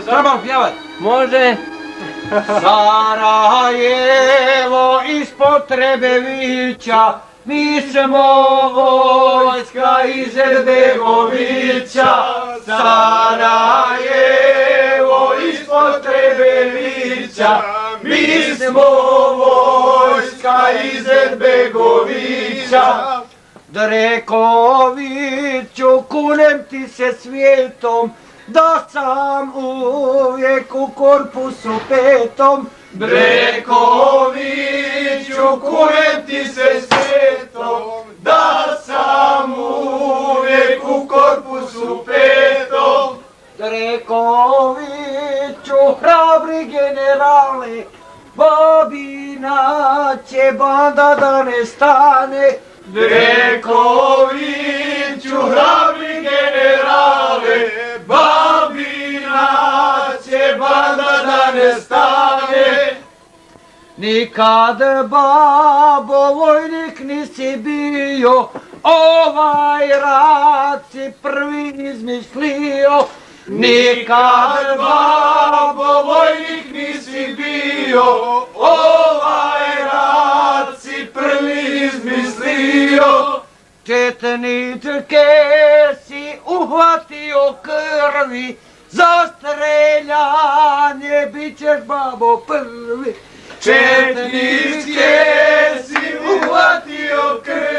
Trebam pjevat? Može. Sarajevo ispod Trebevića, mi smo vojska iz Erbegovića. Sarajevo ispod Trebevića, mi smo vojska iz Erbegovića. Drekoviću, kunem ti se svijetom, da sam uvijek u korpusu petom. Drekoviću, kunem ti se svijetom, da sam uvijek u korpusu petom. Drekoviću, hrabri generale, babina će banda da ne stane. Drekoviću, hrabri generale, babina će banda da ne stane. Nikad, babo, vojnik nisi bio, ovaj rat si prvi izmislio. Nikad, babo, vojnik nisi bio, ovaj rat si prvi izmislio. Četničke si uhvatio krvi, za streljanje bit ćeš, babo, prvi. Četničke si uhvatio krvi,